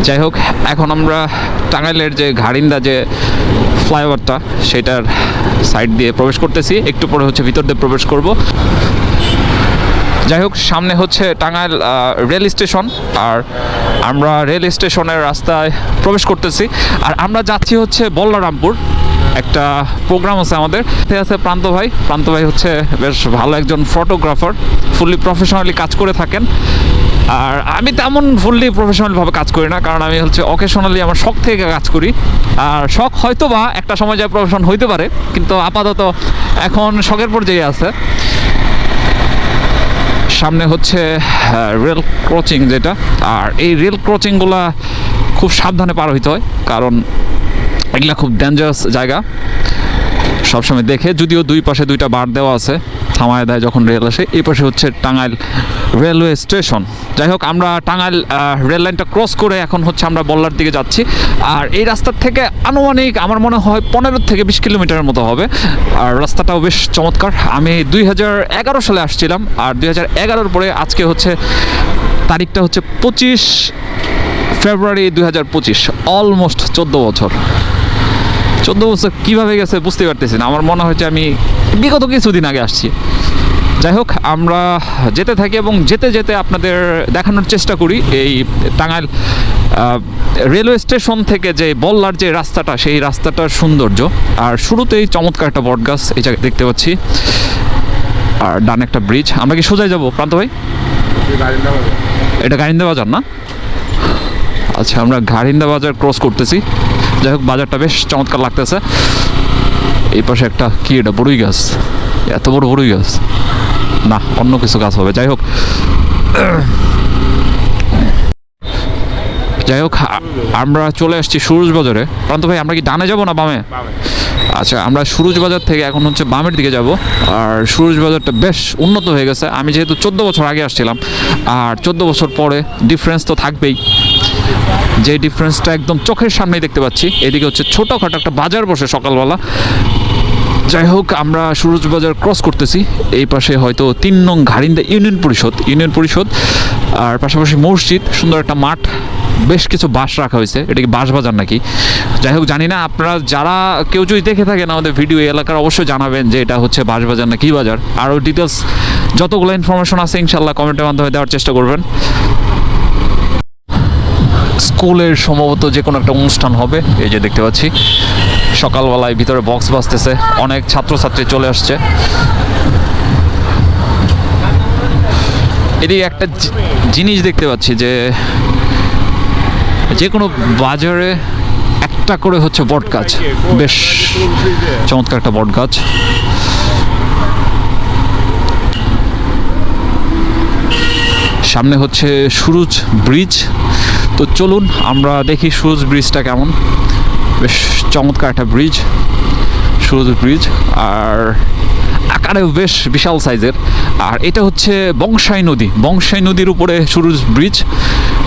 যাই হোক, এখন আমরা টাঙ্গাইলের যে ঘাড়িন্দা যে ফ্লাইওভারটা সেটার সাইড দিয়ে প্রবেশ করতেছি, একটু পরে হচ্ছে ভিতর দিয়ে প্রবেশ করব। যাই হোক, সামনে হচ্ছে টাঙ্গাইল রেল স্টেশন, আর আমরা রেল স্টেশনের রাস্তায় প্রবেশ করতেছি। আর আমরা যাচ্ছি হচ্ছে বল্লারামপুর, একটা প্রোগ্রাম আছে আমাদের। আছে প্রান্ত ভাই হচ্ছে বেশ ভালো একজন ফটোগ্রাফার, ফুললি প্রফেশনালি কাজ করে থাকেন। আর আমি তেমন ফুললি প্রফেশনালভাবে কাজ করি না, কারণ আমি হচ্ছে অকেশনালি আমার শখ থেকে কাজ করি। আর শখ হয়তো বা একটা সময় যায় প্রফেশন হইতে পারে, কিন্তু আপাতত এখন শখের পর্যায়ে আছে। সামনে হচ্ছে রেল ক্রসিং যেটা, আর এই রেল ক্রসিংগুলা খুব সাবধানে পার হইতে হয়, কারণ এগুলা খুব ডেঞ্জারাস জায়গা সবসময় দেখে। যদিও দুই পাশে দুইটা বার দেওয়া আছে, থামায় দেয় যখন রেল আসে। এই পাশে হচ্ছে টাঙ্গাইল রেলওয়ে স্টেশন। যাই হোক, আমরা টাঙ্গাইল রেল লাইনটা ক্রস করে এখন হচ্ছে আমরা বল্লার দিকে যাচ্ছি। আর এই রাস্তার থেকে আনুমানিক আমার মনে হয় 15 থেকে 20 কিলোমিটারের মতো হবে। আর রাস্তাটাও বেশ চমৎকার। আমি 2011 সালে আসছিলাম, আর 2011-র পরে আজকে হচ্ছে তারিখটা হচ্ছে 25 ফেব্রুয়ারি 2025, অলমোস্ট 14 বছর। 14 বছর কীভাবে গেছে বুঝতে পারতেছি না। আমার মনে হয় যে আমি বিগত কিছুদিন আগে আসছি। যাই হোক, আমরা যেতে থাকি এবং যেতে যেতে আপনাদের দেখানোর চেষ্টা করি এই টাঙ্গাইল রেলওয়ে স্টেশন থেকে যে বল্লার যে রাস্তাটা, সেই রাস্তাটার সৌন্দর্য। আর শুরুতেই চমৎকার একটা বটগাছ এই জায়গায় দেখতে পাচ্ছি, আর ডান একটা ব্রিজ। আমরা কি সোজাই যাবো প্রান্ত ভাই? এটা গাড়িন্দা বাজার না? আচ্ছা, আমরা গাড়িন্দা বাজার ক্রস করতেছি। যাই হোক, বাজারটা বেশ চমৎকার লাগতেছে। এই পাশে একটা কি, এটা বড়ই গাছ, এত বড় বড়ই গাছ না, অন্য কিছু গাছ হবে। যাই হোক, আমরা চলে আসছি সুরুজ বাজারে। প্রান্ত ভাই, আমরা কি ডানে যাব না বামে? আচ্ছা, আমরা সুরুজ বাজার থেকে এখন হচ্ছে বামের দিকে যাব। আর সুরুজ বাজারটা বেশ উন্নত হয়ে গেছে। আমি যেহেতু 14 বছর আগে আসছিলাম, আর 14 বছর পরে ডিফারেন্স তো থাকবেই। যে ডিফারেন্সটা একদম চোখের সামনেই দেখতে পাচ্ছি। এদিকে হচ্ছে ছোটোখাটো একটা বাজার বসে সকালবেলা। যাই হোক, আমরা সুরুজ বাজার ক্রস করতেছি। এই পাশে হয়তো 3 নং ঘাড়িন্দা ইউনিয়ন পরিষদ, আর পাশাপাশি মসজিদ, সুন্দর একটা মাঠ, বেশ কিছু বাঁশ রাখা হয়েছে। এটা কি বাঁশ বাজার নাকি? যাই হোক, জানি না। আপনারা যারা কেউ যদি দেখে থাকেন আমাদের ভিডিও এলাকার, অবশ্যই জানাবেন যে এটা হচ্ছে বাঁশ বাজার না কি বাজার। আরও ডিটেলস যতগুলো ইনফরমেশন আছে ইনশাল্লাহ কমেন্টের মাধ্যমে দেওয়ার চেষ্টা করবেন। স্কুলের সম্ভবত যে কোনো একটা অনুষ্ঠান হবে। এই যে দেখতে পাচ্ছি সকালবেলায় ভিতরে বক্স বাজতেছে, অনেক ছাত্রছাত্রী চলে আসছে। এদিকে একটা জিনিস দেখতে পাচ্ছি যে কোনো বাজারে একটা করে হচ্ছে বট গাছ, বেশ চমৎকার একটা বট গাছ। সামনে হচ্ছে সুরুজ ব্রিজ। তো চলুন আমরা দেখি সুরুজ ব্রিজটা কেমন। বেশ চমৎকার একটা ব্রিজ, সুরুজ ব্রিজ, আর আকারেও বেশ বিশাল সাইজের। আর এটা হচ্ছে বংশাই নদীর উপরে সুরুজ ব্রিজ।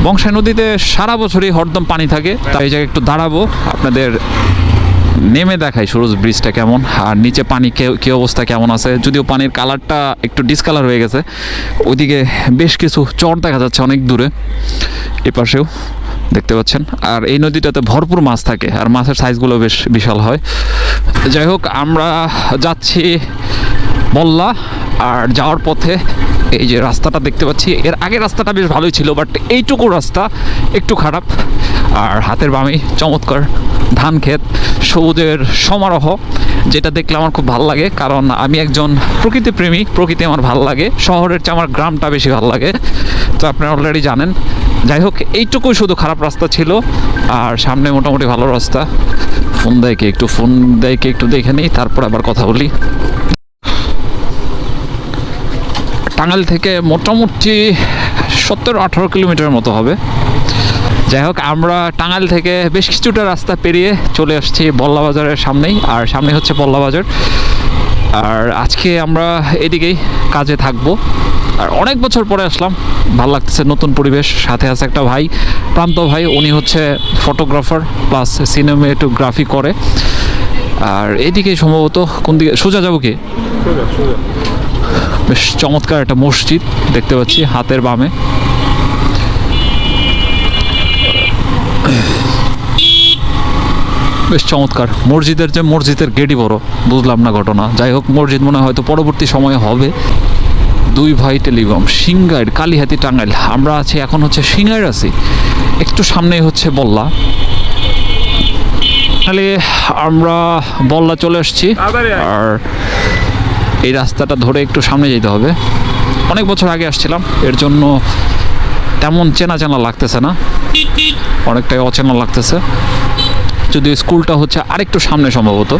বংশাই নদীতে সারা বছরই হরদম পানি থাকে। তাই এই জায়গায় একটু দাঁড়াবো, আপনাদের নেমে দেখাই সুরুজ ব্রিজটা কেমন, আর নিচে পানি কী অবস্থা কেমন আছে। যদিও পানির কালারটা একটু ডিসকালার হয়ে গেছে। ওইদিকে বেশ কিছু চর দেখা যাচ্ছে অনেক দূরে, এপাশেও দেখতে পাচ্ছেন। আর এই নদীটাতে ভরপুর মাছ থাকে, আর মাছের সাইজগুলো বেশ বিশাল হয়। যাই হোক, আমরা যাচ্ছি বল্লা। আর যাওয়ার পথে এই যে রাস্তাটা দেখতে পাচ্ছি, এর আগের রাস্তাটা বেশ ভালোই ছিল, বাট এইটুকু রাস্তা একটু খারাপ। আর হাতের বামেই চমৎকার ধান ক্ষেত, সবুজের সমারোহ, যেটা দেখলে আমার খুব ভালো লাগে। কারণ আমি একজন প্রকৃতি প্রেমী, প্রকৃতি আমার ভালো লাগে। শহরের চেয়ে আমার গ্রামটা বেশি ভালো লাগে, তো আপনারা অলরেডি জানেন। যাই হোক, এইটুকুই শুধু খারাপ রাস্তা ছিল, আর সামনে মোটামুটি ভালো রাস্তা। ফোন দেয় কে একটু দেখে নিই, তারপর আবার কথা বলি। টাঙ্গাইল থেকে মোটামুটি 17-18 কিলোমিটার মতো হবে। যাই হোক, আমরা টাঙ্গাইল থেকে বেশ কিছুটা রাস্তা পেরিয়ে চলে আসছি বল্লা বাজারের সামনেই। আর সামনে হচ্ছে বল্লা বাজার। আর আজকে আমরা এদিকেই কাজে থাকবো। আর অনেক বছর পরে আসলাম, ভালো লাগতেছে, নতুন পরিবেশ। সাথে আছে একটা ভাই, প্রান্ত ভাই, উনি হচ্ছে ফটোগ্রাফার প্লাস সিনেমাটোগ্রাফি করে। আর এদিকে সম্ভবত কোন দিকে সোজা যাবো কি? বেশ চমৎকার একটা মসজিদ দেখতে পাচ্ছি হাতের বামে। বেশ চমৎকার। মসজিদের গেটই বড়, বুঝলাম না ঘটনা। যাই হোক, মসজিদ মনে হয় হয়তো পরবর্তী সময়ে হবে। দুই ভাই টেলিকম, সিংগাইর, কালীহাতি, টাঙ্গাইল। আমরা আছি এখন হচ্ছে সিংগাইর আছি, একটু সামনেই হচ্ছে বল্লা। তাহলে আমরা বল্লা চলে আসছি, আর এই রাস্তাটা ধরে একটু সামনে যেতে হবে। অনেক বছর আগে আসছিলাম, এর জন্য তেমন চেনা চেনা লাগতেছে না, অনেকটাই অচেনা লাগতেছে। যদিও স্কুলটা হচ্ছে আরেকটু সামনে সম্ভবত।